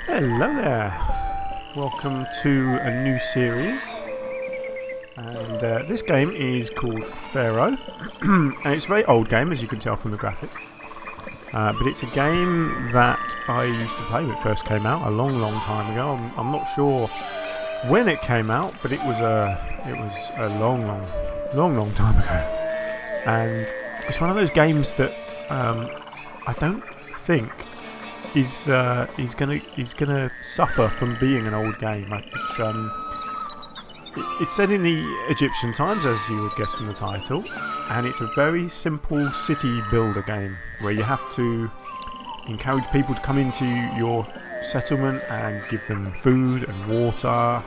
Hello there, welcome to a new series, and this game is called Pharaoh, and it's a very old game as you can tell from the graphics, but it's a game that I used to play when it first came out a long time ago. I'm not sure when it came out, but it was a long time ago, and it's one of those games that I don't think is gonna suffer from being an old game. It's set in the Egyptian times, as you would guess from the title, and it's a very simple city builder game where you have to encourage people to come into your settlement and give them food and water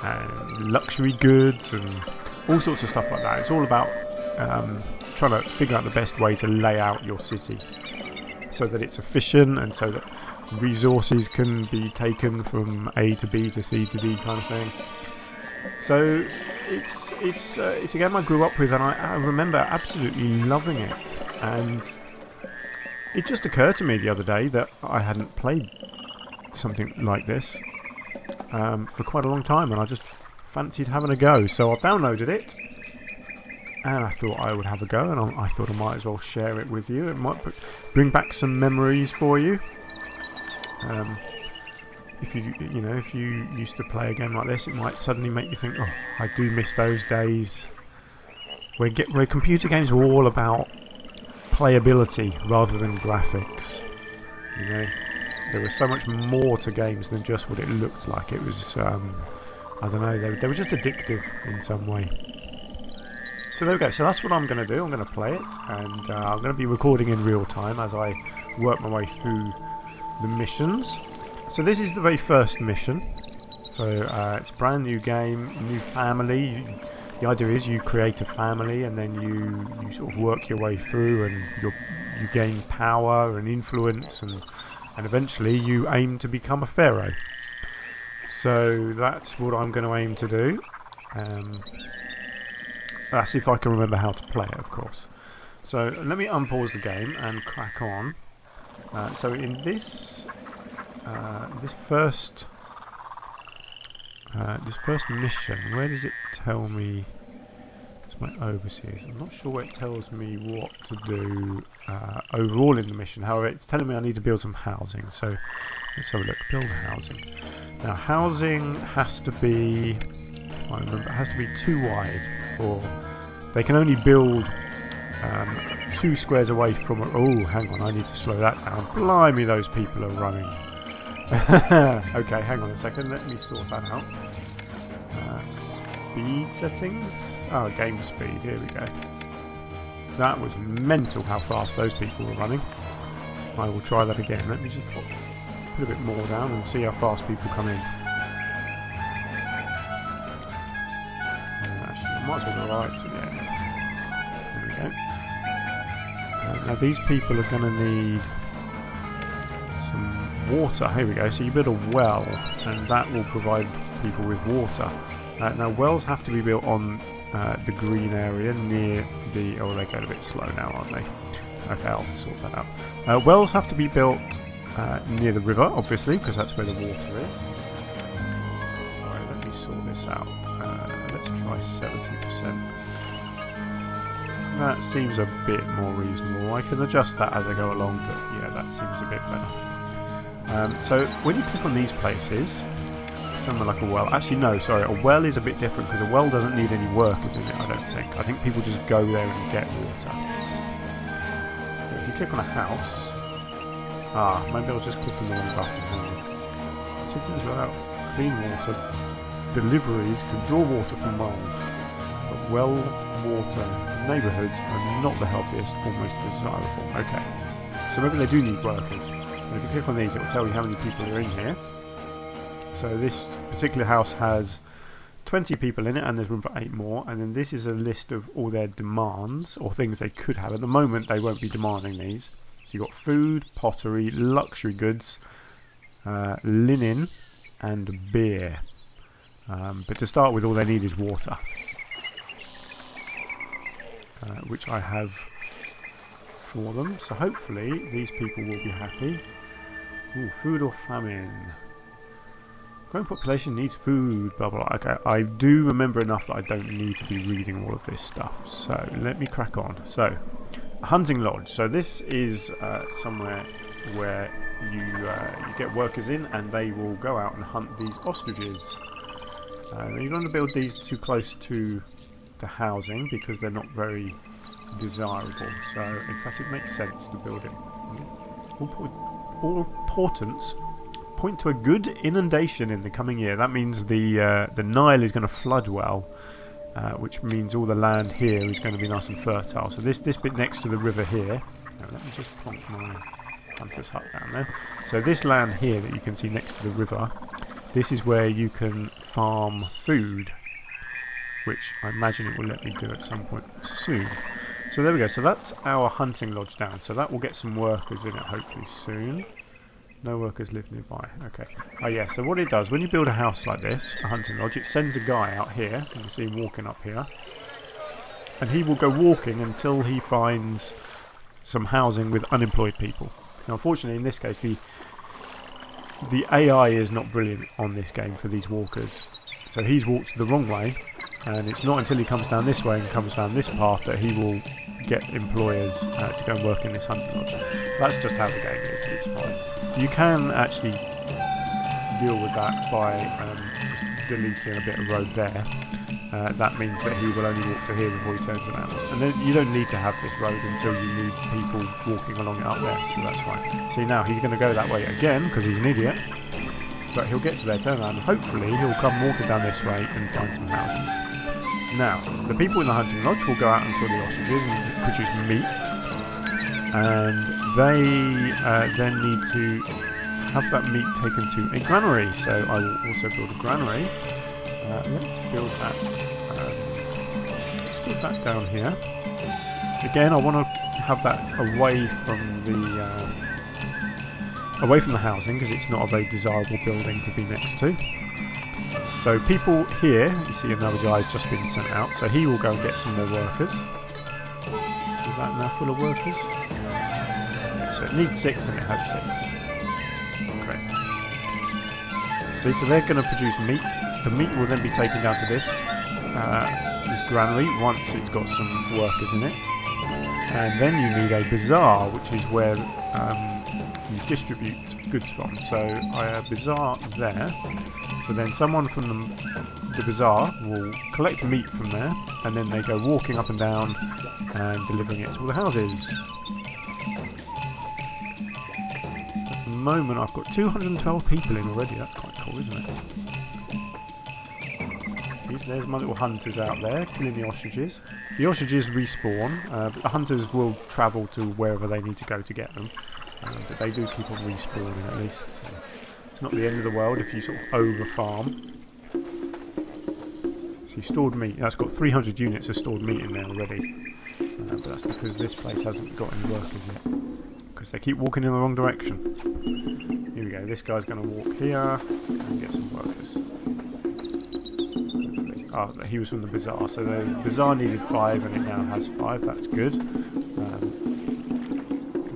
and luxury goods and all sorts of stuff like that. It's all about trying to figure out the best way to lay out your city so that it's efficient and so that resources can be taken from A to B to C to D kind of thing. So it's a game I grew up with, and I remember absolutely loving it. And it just occurred to me the other day that I hadn't played something like this for quite a long time, and I just fancied having a go. So I downloaded it, and I thought I would have a go, and I thought I might as well share it with you. It might bring back some memories for you. If you used to play a game like this, it might suddenly make you think, oh, I do miss those days where computer games were all about playability rather than graphics. You know, there was so much more to games than just what it looked like. It was, I don't know, they were just addictive in some way. So there we go. So that's what I'm going to do. I'm going to play it, and I'm going to be recording in real time as I work my way through the missions. So this is the very first mission. So it's a brand new game, new family. The idea is you create a family, and then you sort of work your way through, and you gain power and influence, and eventually you aim to become a pharaoh. So that's what I'm going to aim to do. That's if I can remember how to play it, of course. So let me unpause the game and crack on. So in this first mission, where does it tell me? It's my overseers. I'm not sure where it tells me what to do overall in the mission. However, it's telling me I need to build some housing. So let's have a look. Build housing. Now, housing has to be, if I remember, it has to be 2 wide, or they can only build 2 squares away from it. Oh, hang on, I need to slow that down. Blimey, those people are running. Okay, hang on a second, let me sort that out. Speed settings. Oh, game speed, here we go. That was mental how fast those people were running. I will try that again. Let me just put a bit more down and see how fast people come in. Actually, I might as well go right to the end. There we go. Now these people are going to need some water. Here we go. So you build a well, and that will provide people with water. Now wells have to be built on the green area near the... Oh, they're going a bit slow now, aren't they? Okay, I'll sort that out. Wells have to be built near the river, obviously, because that's where the water is. Alright, let me sort this out. Let's try 70%. That seems a bit more reasonable. I can adjust that as I go along, but yeah, that seems a bit better. So when you click on these places, somewhere like a well. Actually, no, sorry, a well is a bit different because a well doesn't need any workers in it, I don't think. I think people just go there and get water. But if you click on a house... maybe I was just clicking the wrong button. Cities without clean water deliveries can draw water from wells, but well water neighbourhoods are not the healthiest or most desirable. Okay, so maybe they do need workers. And if you click on these, it will tell you how many people are in here. So this particular house has 20 people in it, and there's room for 8 more. And then this is a list of all their demands, or things they could have. At the moment, they won't be demanding these. So you've got food, pottery, luxury goods, linen, and beer. But to start with, all they need is water, which I have for them. So hopefully these people will be happy. Ooh, food or famine? Growing population needs food, blah blah blah. Okay, I do remember enough that I don't need to be reading all of this stuff. So let me crack on. So, a hunting lodge. So this is somewhere where you get workers in and they will go out and hunt these ostriches. You don't want to build these too close to the housing because they're not very desirable. So in fact it makes sense to build it. All portents point to a good inundation in the coming year. That means the Nile is going to flood well, which means all the land here is going to be nice and fertile. So this bit next to the river here. Now let me just plonk my hunter's hut down there. So this land here that you can see next to the river, this is where you can farm food, which I imagine it will let me do at some point soon. So there we go. So that's our hunting lodge down. So that will get some workers in it hopefully soon. No workers live nearby. Okay. Oh yeah, so what it does, when you build a house like this, a hunting lodge, it sends a guy out here. You can see him walking up here. And he will go walking until he finds some housing with unemployed people. Now unfortunately in this case the AI is not brilliant on this game for these walkers. So he's walked the wrong way, and it's not until he comes down this way and comes down this path that he will get employers to go and work in this hunting lodge. That's just how the game is, it's fine. You can actually deal with that by just deleting a bit of road there. That means that he will only walk to here before he turns around. And then you don't need to have this road until you need people walking along it up there, so that's fine. See, now he's going to go that way again because he's an idiot. But he'll get to there, turn around, and hopefully he'll come walking down this way and find some houses. Now, the people in the hunting lodge will go out and kill the ostriches and produce meat. And they then need to have that meat taken to a granary. So I will also build a granary. Let's build that. Let's build that down here. Again, I want to have that away from the housing because it's not a very desirable building to be next to. So people here, you see another guy's just been sent out, so he will go and get some more workers. Is that now full of workers? So it needs 6 and it has 6. Okay. See, so they're going to produce meat. The meat will then be taken down to this granary once it's got some workers in it. And then you need a bazaar, which is where you distribute goods from. So a bazaar there. So then someone from the bazaar will collect meat from there, and then they go walking up and down and delivering it to all the houses. At the moment I've got 212 people in already. That's quite cool, isn't it? There's my little hunters out there killing the ostriches. The ostriches respawn, but the hunters will travel to wherever they need to go to get them. But they do keep on respawning at least. So it's not the end of the world if you sort of over farm. See, stored meat. That's got 300 units of stored meat in there already. But that's because this place hasn't got any workers yet. Because they keep walking in the wrong direction. Here we go. This guy's going to walk here and get some workers. Oh, he was from the bazaar, so the bazaar needed 5 and it now has 5, that's good.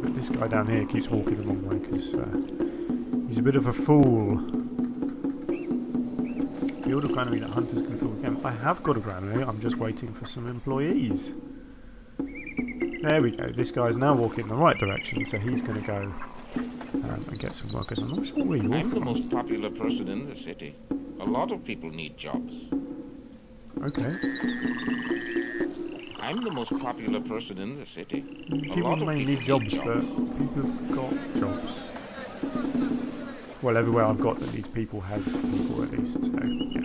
But this guy down here keeps walking the wrong way because he's a bit of a fool. Build a granary that hunters can fill again. I have got a granary, I'm just waiting for some employees. There we go, this guy's now walking in the right direction, so he's going to go and get some workers. I'm not sure where you're I'm from. the most popular person in the city. A lot of people need jobs. Okay. I'm the most popular person in the city. People may need jobs, but people have got jobs. Well, everywhere I've got that needs people has people at least, so yeah.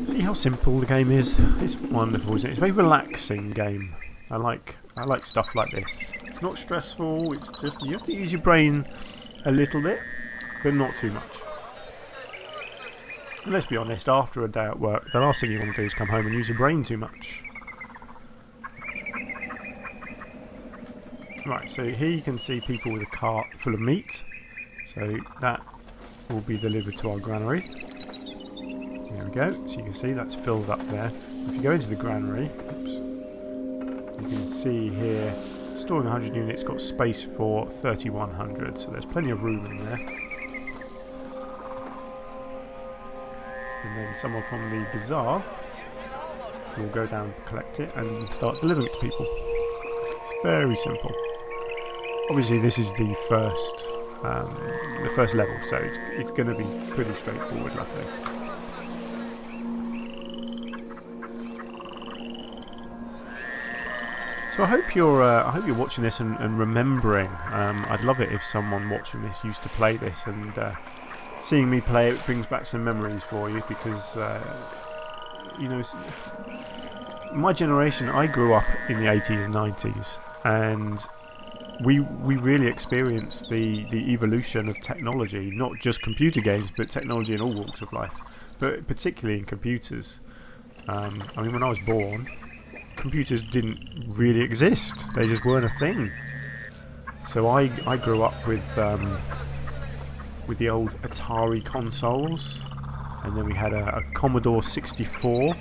See how simple the game is? It's wonderful, isn't it? It's a very relaxing game. I like stuff like this. It's not stressful, it's just, you have to use your brain a little bit, but not too much. And let's be honest, after a day at work, the last thing you want to do is come home and use your brain too much. Right, so here you can see people with a cart full of meat. So that will be delivered to our granary. There we go. So you can see that's filled up there. If you go into the granary, oops, you can see here, storing 100 units, got space for 3,100. So there's plenty of room in there. and then someone from the bazaar will go down, collect it, and start delivering it to people. It's very simple. Obviously, this is the first level, so it's going to be pretty straightforward, luckily. So I hope you're watching this and remembering. I'd love it if someone watching this used to play this, and seeing me play it brings back some memories for you, because you know, my generation, I grew up in the 80s and 90s, and we really experienced the evolution of technology, not just computer games, but technology in all walks of life, but particularly in computers. I mean, when I was born, computers didn't really exist. They just weren't a thing. So I grew up with the old Atari consoles, and then we had a Commodore 64.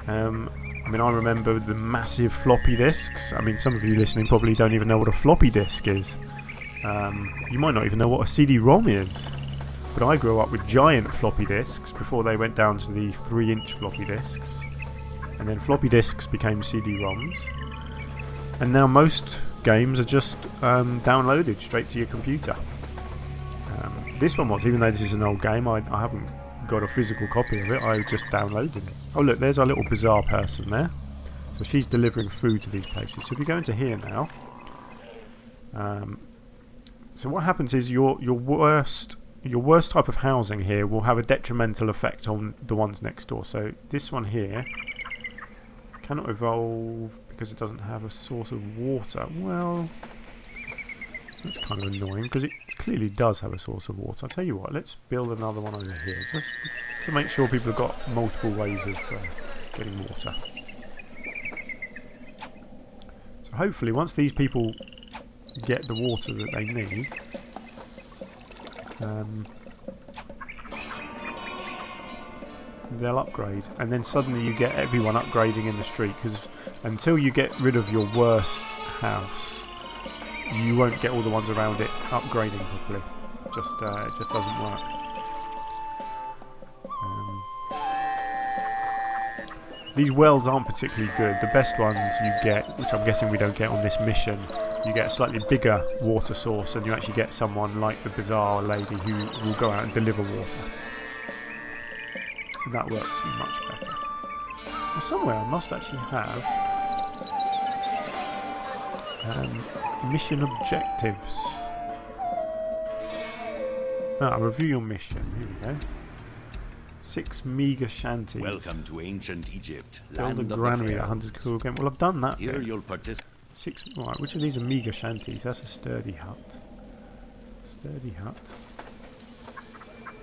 I mean, I remember the massive floppy disks. I mean, some of you listening probably don't even know what a floppy disk is. You might not even know what a CD-ROM is. But I grew up with giant floppy disks before they went down to the 3-inch floppy disks. And then floppy disks became CD-ROMs. And now most games are just downloaded straight to your computer. This one was, even though this is an old game, I haven't got a physical copy of it, I just downloaded it. Oh look, there's our little bazaar person there. So she's delivering food to these places. So if you go into here now, so what happens is your worst type of housing here will have a detrimental effect on the ones next door. So this one here cannot evolve because it doesn't have a source of water. Well, that's kind of annoying because it clearly does have a source of water. I'll tell you what, let's build another one over here just to make sure people have got multiple ways of getting water. So hopefully once these people get the water that they need, they'll upgrade, and then suddenly you get everyone upgrading in the street, because until you get rid of your worst house, you won't get all the ones around it upgrading properly. It just doesn't work. These wells aren't particularly good. The best ones you get, which I'm guessing we don't get on this mission, you get a slightly bigger water source, and you actually get someone like the bazaar lady who will go out and deliver water. And that works much better. Well, somewhere I must actually have mission objectives. Review your mission. Here we go. 6 meagre shanties. Welcome to ancient Egypt. Build a granary that hunters cool again. Well, I've done that. Here bit. you'll participate. 6. Right, which of these are meagre shanties? That's a sturdy hut. Sturdy hut.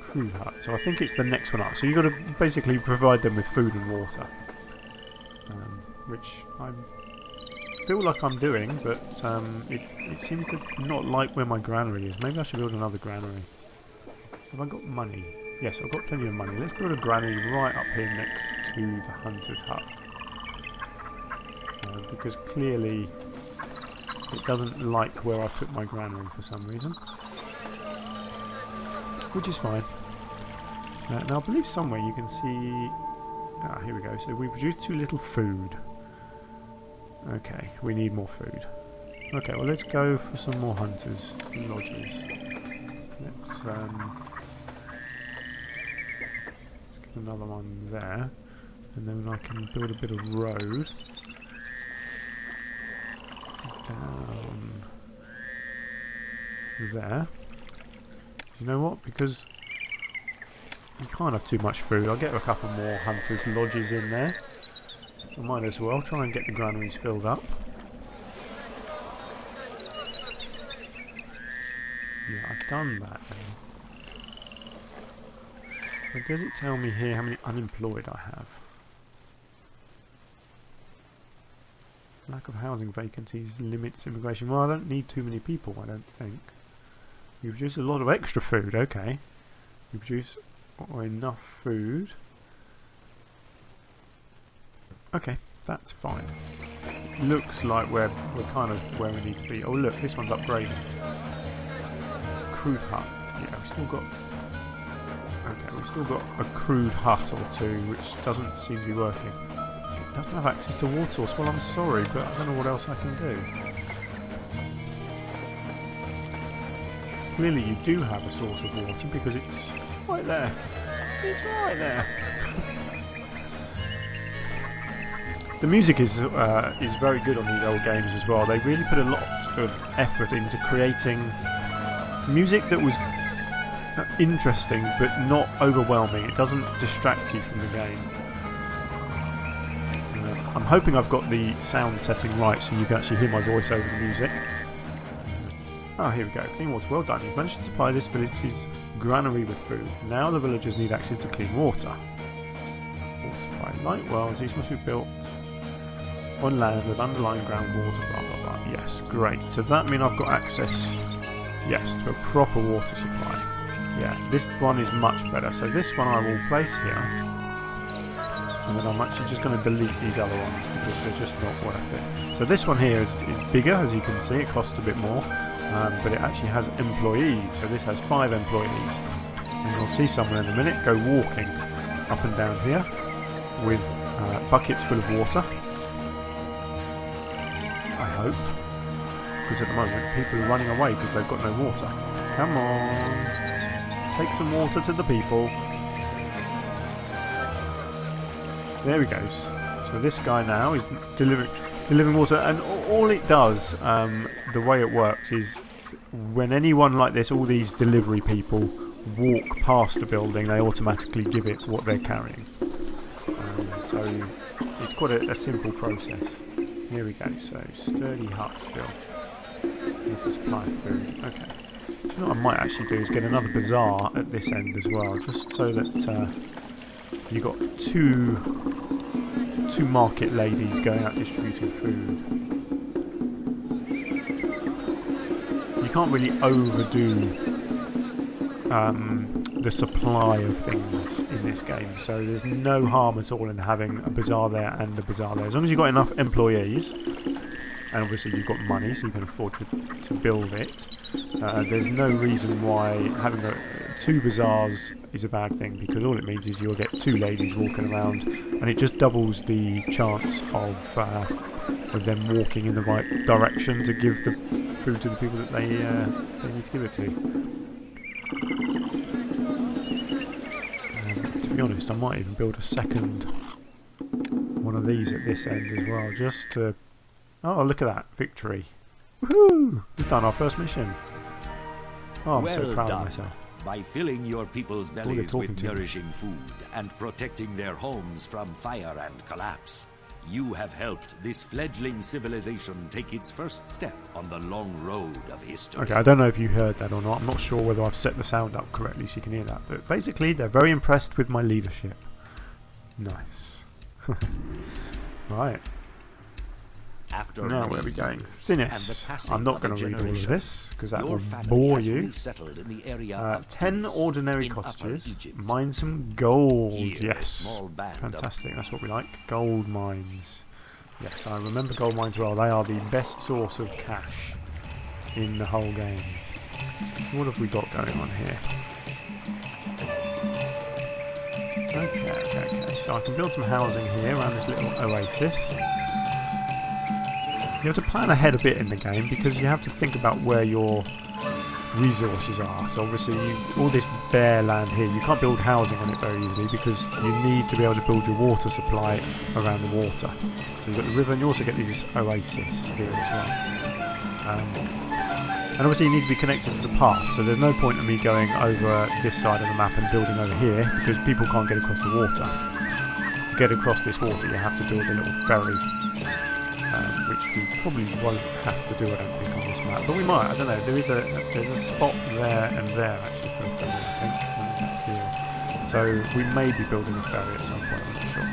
Crude hut. So I think it's the next one up. So you've got to basically provide them with food and water, which I feel like I'm doing, but it seems to not like where my granary is. Maybe I should build another granary. Have I got money? Yes, I've got plenty of money. Let's build a granary right up here next to the hunter's hut, because clearly it doesn't like where I put my granary for some reason, which is fine. Now I believe somewhere you can see... here we go. So we produced too little food. Okay, we need more food. Okay, well let's go for some more hunters' lodges. Let's get another one there, and then I can build a bit of road down there. You know what? Because you can't have too much food, I'll get a couple more hunters' lodges in there. I might as well try and get the granaries filled up. Yeah, I've done that now. But does it tell me here how many unemployed I have? Lack of housing vacancies limits immigration. Well, I don't need too many people, I don't think. You produce a lot of extra food, okay. You produce enough food. Okay, that's fine. Looks like we're kind of where we need to be. Oh look, this one's upgrading. Crude hut. Yeah, we've still got Okay, we've still got a crude hut or two, which doesn't seem to be working. It doesn't have access to water source. Well, I'm sorry, but I don't know what else I can do. Clearly you do have a source of water because it's right there. It's right there. The music is very good on these old games as well. They really put a lot of effort into creating music that was interesting but not overwhelming. It doesn't distract you from the game. I'm hoping I've got the sound setting right so you can actually hear my voice over the music. Oh, here we go. Clean water. Well done. You've managed to supply this village's granary with food. Now the villagers need access to clean water. Water supply. Light wells. These must be built on land with underlying groundwater. Blah, blah, blah. Yes, great. So that means I've got access, yes, to a proper water supply. Yeah, this one is much better. So this one I will place here. And then I'm actually just going to delete these other ones because they're just not worth it. So this one here is bigger, as you can see. It costs a bit more. But it actually has employees, so this has 5 employees, and you'll see someone in a minute go walking up and down here with buckets full of water, I hope, because at the moment people are running away because they've got no water. Come on, take some water to the people. There he goes. So this guy now is delivering water, and all it does, the way it works is when anyone like this, all these delivery people walk past the building, they automatically give it what they're carrying. So it's quite a simple process. Here we go. So sturdy hut still. Needs to supply food. Okay. So what I might actually do is get another bazaar at this end as well, just so that you've got two market ladies going out distributing food. You can't really overdo the supply of things in this game, so there's no harm at all in having a bazaar there and a bazaar there. As long as you've got enough employees, and obviously you've got money so you can afford to build it, there's no reason why having 2 bazaars is a bad thing, because all it means is you'll get 2 ladies walking around, and it just doubles the chance of them walking in the right direction to give the food to the people that they need to give it to. To be honest, I might even build a second one of these at this end as well, just to... Oh, look at that. Victory. Woohoo! We've done our first mission. Oh, I'm so proud of myself. By filling your people's bellies with nourishing food and protecting their homes from fire and collapse, you have helped this fledgling civilization take its first step on the long road of history. Okay, I don't know if you heard that or not. I'm not sure whether I've set the sound up correctly so you can hear that. But basically, they're very impressed with my leadership. Nice. Right. Now where are we going? Finis. I'm not going to read all of this because that will bore you. 10 ordinary cottages. Mine some gold. Yes. Fantastic. That's what we like. Gold mines. Yes, I remember gold mines well. They are the best source of cash in the whole game. So what have we got going on here? Okay. So I can build some housing here around this little oasis. You have to plan ahead a bit in the game because you have to think about where your resources are. So obviously all this bare land here, you can't build housing on it very easily because you need to be able to build your water supply around the water. So you've got the river, and you also get this oasis here as well. And obviously you need to be connected to the path, so there's no point in me going over this side of the map and building over here because people can't get across the water. To get across this water you have to build a little ferry. Which we probably won't have to do, I don't think, on this map. But we might, I don't know. There's a spot there and there, actually, for a ferry, I think. That's here. So we may be building a ferry at some point, I'm not sure.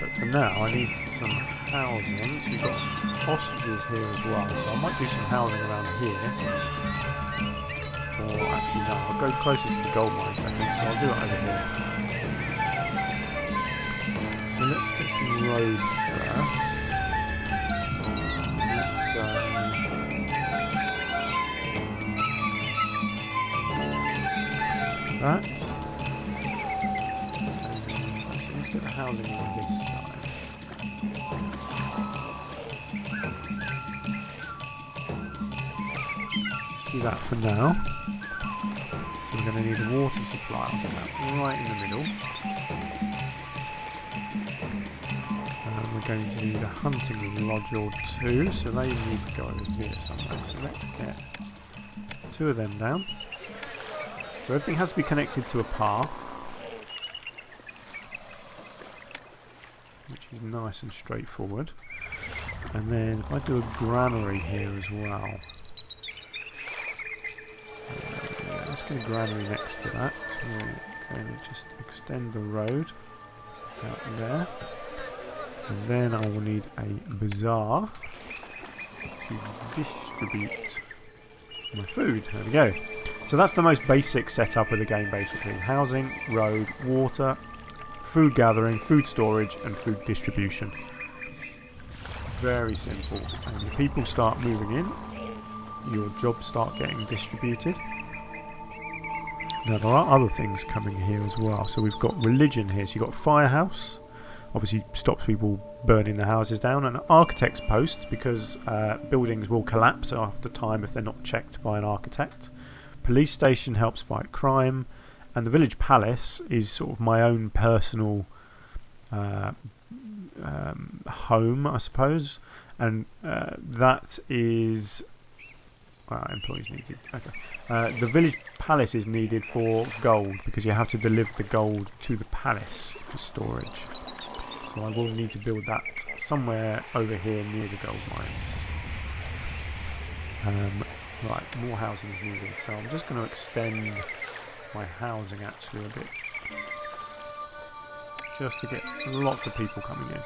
But for now, I need some housing. So we've got hostages here as well. So I might do some housing around here. Or actually, no, I'll go closer to the gold mines, I think. So I'll do it over here. So let's get some road first. Let's go. that. Actually, let's get the housing on this side. Let's do that for now. So we're going to need a water supply. I'll get that right in the middle. And we're going to need a hunting lodge or two, so they need to go over here somewhere. So let's get 2 of them down. So everything has to be connected to a path, which is nice and straightforward. And then if I do a granary here as well, yeah, let's get a granary next to that. So we're going to just extend the road out there. And then I will need a bazaar to distribute my food. There we go. So that's the most basic setup of the game basically. Housing, road, water, food gathering, food storage and food distribution. Very simple. And the people start moving in, your jobs start getting distributed. Now there are other things coming here as well. So we've got religion here. So you've got firehouse. Obviously stops people burning the houses down, and architect's posts because buildings will collapse after time if they're not checked by an architect. Police station helps fight crime, and the village palace is sort of my own personal home, I suppose, and that is employees needed. Okay. The village palace is needed for gold because you have to deliver the gold to the palace for storage. So I will need to build that somewhere over here near the gold mines. Right, more housing is needed, so I'm just going to extend my housing actually a bit, just to get lots of people coming in.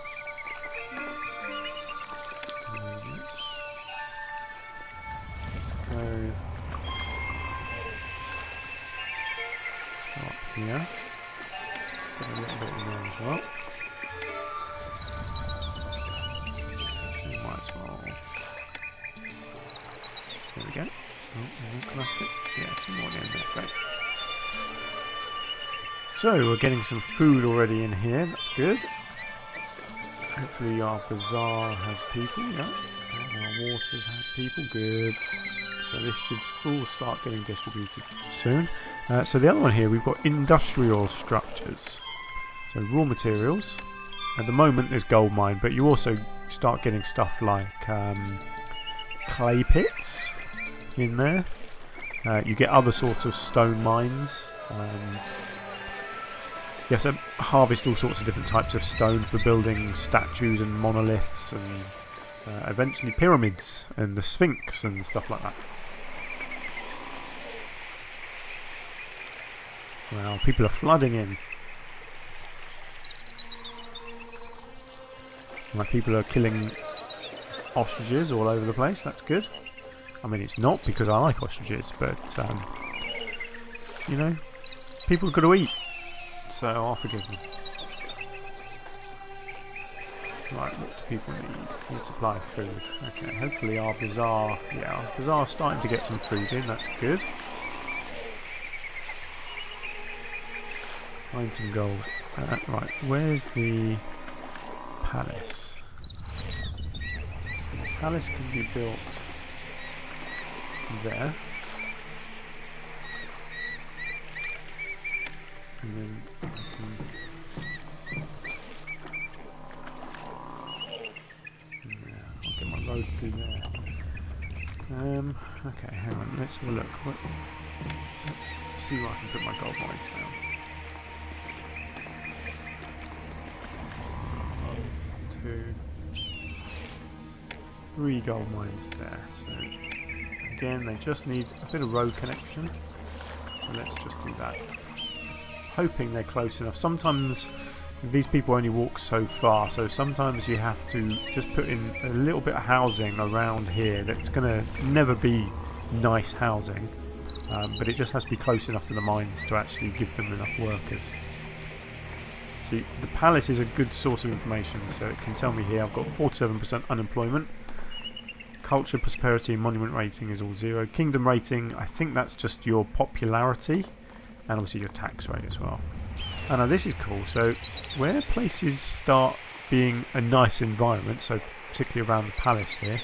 Let's go up here. Let's get a little bit in there as well. Might as well. There we go. Can I fit? Yeah, 2 more in there. Great. So we're getting some food already in here. That's good. Hopefully our bazaar has people. Yeah. And our waters have people. Good. So this should all start getting distributed soon. So the other one here, we've got industrial structures. So raw materials. At the moment there's gold mine, but you also start getting stuff like clay pits in there. You get other sorts of stone mines. You have to harvest all sorts of different types of stone for building statues and monoliths and eventually pyramids and the Sphinx and stuff like that. Well, people are flooding in. My people are killing ostriches all over the place. That's good. I mean, it's not because I like ostriches, but you know, people have got to eat, so I'll forgive them. Right, what do people need? Need supply of food. Okay, hopefully our bazaar, our bazaar's starting to get some food in. That's good. Find some gold. Right, where's the palace? So the palace can be built there, and then I can, I'll get my road through there. Okay, hang on, let's have a look. Let's see where I can put my gold mines down. 1, 2, 3 gold mines there. So again, they just need a bit of road connection. So let's just do that. Hoping they're close enough. Sometimes these people only walk so far, so sometimes you have to just put in a little bit of housing around here that's going to never be nice housing, but it just has to be close enough to the mines to actually give them enough workers. See, the palace is a good source of information, so it can tell me here I've got 47% unemployment. Culture, prosperity, monument rating is all 0. Kingdom rating, I think that's just your popularity. and obviously your tax rate as well. And now this is cool. So where places start being a nice environment, so particularly around the palace here,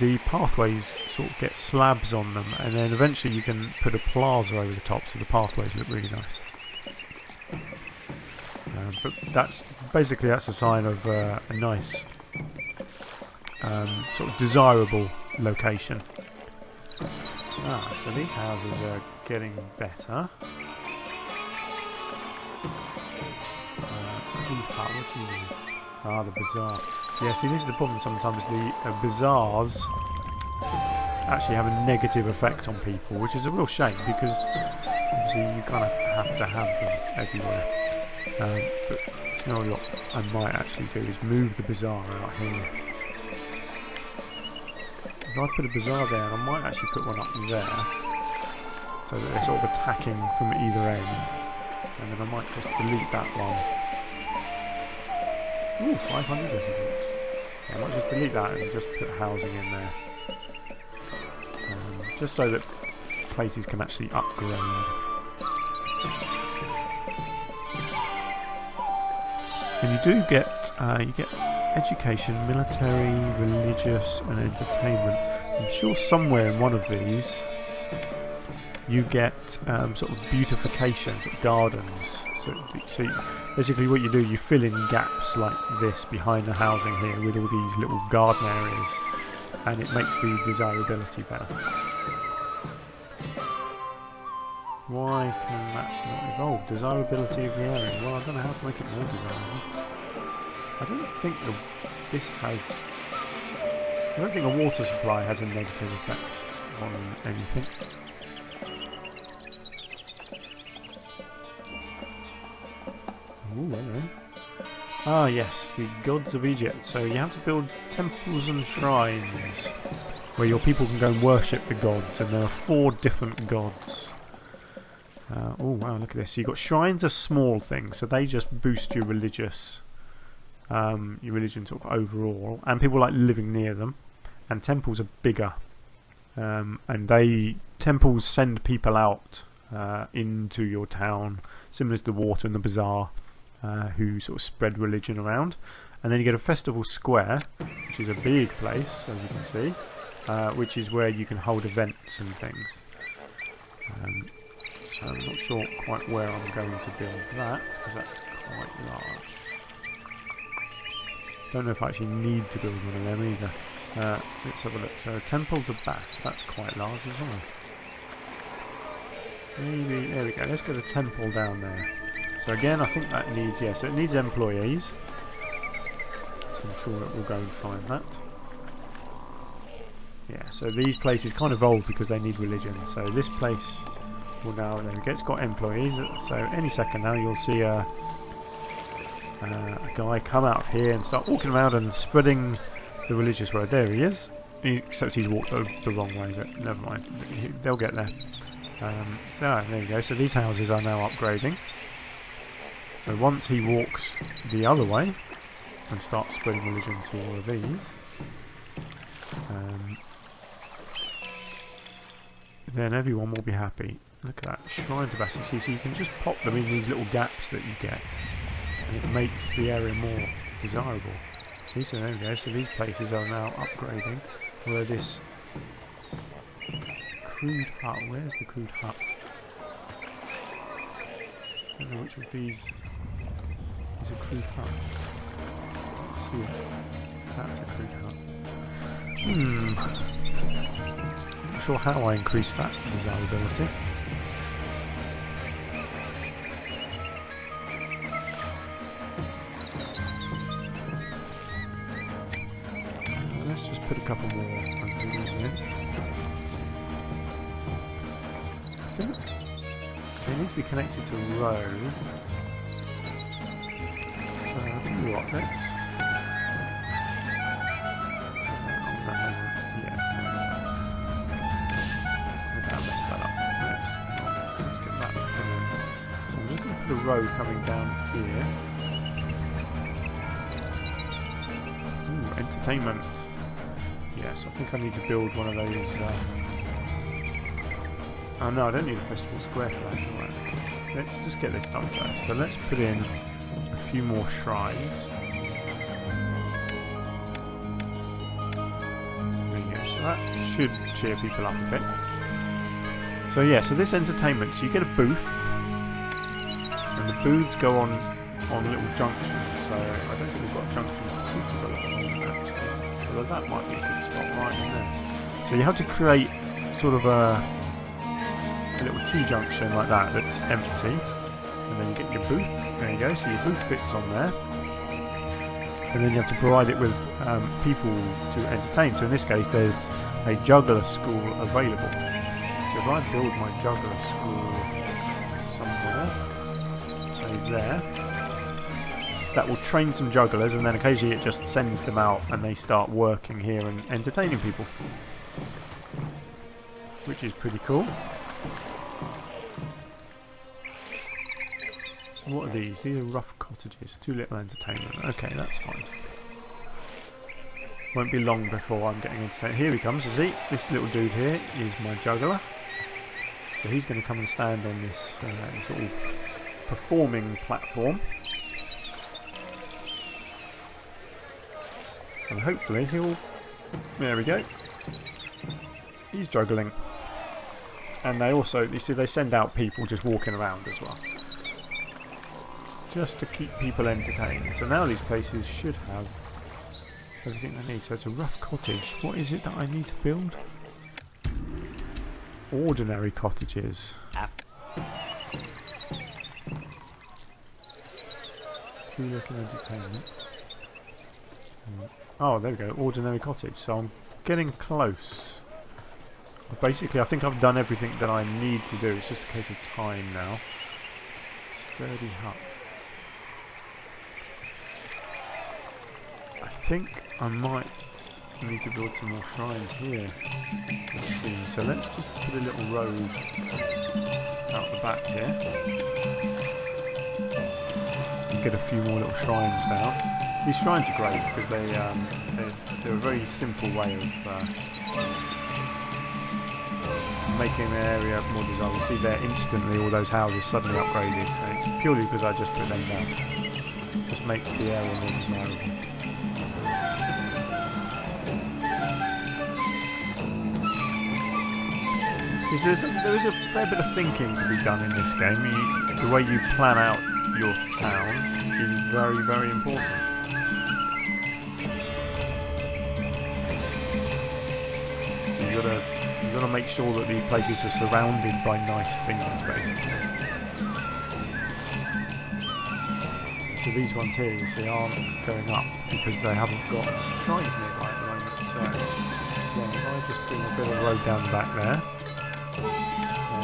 the pathways sort of get slabs on them, and then eventually you can put a plaza over the top, so the pathways look really nice. But that's a sign of a nice, sort of desirable location. So these houses are getting better. What do you mean? The bazaar. Yeah, see, this is the problem sometimes. The bazaars actually have a negative effect on people, which is a real shame because obviously you kind of have to have them everywhere. But you know what I might actually do is move the bazaar out here. If I put a bazaar there, I might actually put one up there, so that they're sort of attacking from either end. And then I might just delete that one. Ooh, 500 residents. I might just delete that and just put housing in there. Just so that places can actually upgrade. And you do get education, military, religious and entertainment. I'm sure somewhere in one of these you get sort of beautification, sort of gardens. So basically what you do, you fill in gaps like this behind the housing here with all these little garden areas, and it makes the desirability better. Why can that not evolve? Desirability of the area. Well, I don't know how to make it more desirable. I don't think a water supply has a negative effect on anything. Ooh, hello. Ah, yes, the gods of Egypt. So you have to build temples and shrines where your people can go and worship the gods, and there are 4 different gods. Oh wow, look at this. So you've got shrines are small things, so they just boost your religion sort of overall, and people like living near them. And temples are bigger, and temples send people out into your town, similar to the water and the bazaar, who sort of spread religion around. And then you get a festival square, which is a big place, as you can see, which is where you can hold events and things. So I'm not sure quite where I'm going to build that, because that's quite large. Don't know if I actually need to build one of them either. Let's have a look. So Temple to Bass, that's quite large as well. Maybe, there we go, let's get a temple down there. So again, I think that needs, so it needs employees. So I'm sure it will go and find that. Yeah, so these places kind of evolve because they need religion. So this place will now, there we go, it's got employees. So any second now you'll see a guy come out of here and start walking around and spreading the religious word. There he is. Except he's walked the wrong way, but never mind. They'll get there. So there you go. So these houses are now upgrading. So once he walks the other way and starts spreading religion to all of these, then everyone will be happy. Look at that, shrine to Bassi. See, so you can just pop them in these little gaps that you get, and it makes the area more desirable. See, so there we go. So these places are now upgrading. Where this crude hut, where's the crude hut? I don't know which of these is a crude hut. Let's see it. That's a crude hut. Not sure how I increase that desirability. Let's just put a couple more of these in. I think they need to be connected to a road. So I'll tell you what, let's... the road coming down here. Ooh, entertainment. Yes, I think I need to build one of those. Oh no, I don't need a festival square for that. Right. let's just get this done first. So let's put in a few more shrines. There you go. So that should cheer people up a bit. So yeah, so this entertainment, so you get a booth, and the booths go on little junctions. So I don't think we've got a junction suitable at the moment actually. Although that might be a good spot right in there. So you have to create sort of a little T-junction like that that's empty, and then you get your booth. There you go. So your booth fits on there, and then you have to provide it with people to entertain. So in this case, there's a juggler school available. So if I build my juggler school somewhere, say there, that will train some jugglers, and then occasionally it just sends them out and they start working here and entertaining people, which is pretty cool. So what are these? These are rough cottages. Too little entertainment. Okay, that's fine. Won't be long before I'm getting entertained. Here he comes. See, this little dude here is my juggler. So he's going to come and stand on this little performing platform. And hopefully he'll... There we go. He's juggling. And they also, you see, they send out people just walking around as well, just to keep people entertained. So now these places should have everything they need. So it's a rough cottage. What is it that I need to build? Ordinary cottages. Too little entertainment. Oh, there we go. Ordinary cottage. So I'm getting close. Basically, I think I've done everything that I need to do. It's just a case of time now. Sturdy hut. I think I might need to build some more shrines here. So let's just put a little road out the back here. And get a few more little shrines down. These shrines are great because they're a very simple way of making the area more desirable. You see there instantly all those houses suddenly upgraded, and it's purely because I just put them down. It just makes the area more desirable. See, there is a fair bit of thinking to be done in this game. The way you plan out your town is very, very important. So you've got to make sure that these places are surrounded by nice things, basically. So these ones here, you see, aren't going up because they haven't got shrines nearby at the moment. So yeah, if I just bring a bit of road down the back there, and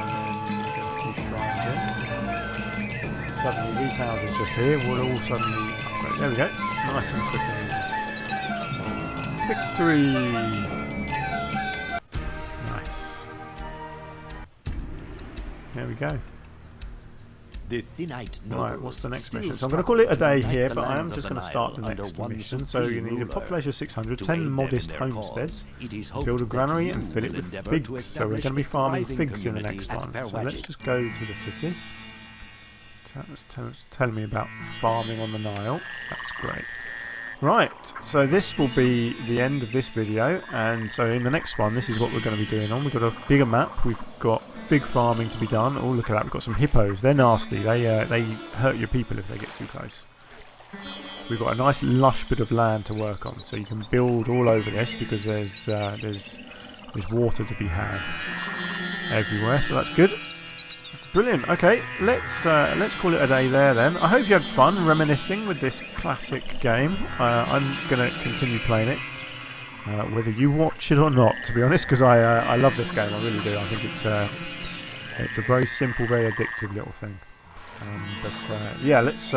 then get a few shrines in, suddenly these houses just here will all suddenly upgrade. There we go, nice and quick and easy. Victory! There we go. The Thinite right, what's the next mission? So I'm going to call it a day here, but I am just going to start the next mission. So you need a population of 600, 10 modest homesteads, build a granary and fill it with figs. So we're going to be farming figs in the next one. So let's just go to the city. That's telling me about farming on the Nile. That's great. Right, so this will be the end of this video, and so in the next one, this is what we're going to be doing on. We've got a bigger map, we've got big farming to be done. Oh, look at that, we've got some hippos. They're nasty, they hurt your people if they get too close. We've got a nice lush bit of land to work on, so you can build all over this because there's water to be had everywhere, so that's good. Brilliant. Okay, let's call it a day there then. I hope you had fun reminiscing with this classic game. I'm going to continue playing it, whether you watch it or not, to be honest, because I love this game. I really do. I think it's a very simple, very addictive little thing. But yeah, let's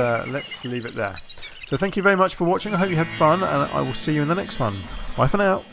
leave it there. So thank you very much for watching. I hope you had fun, and I will see you in the next one. Bye for now.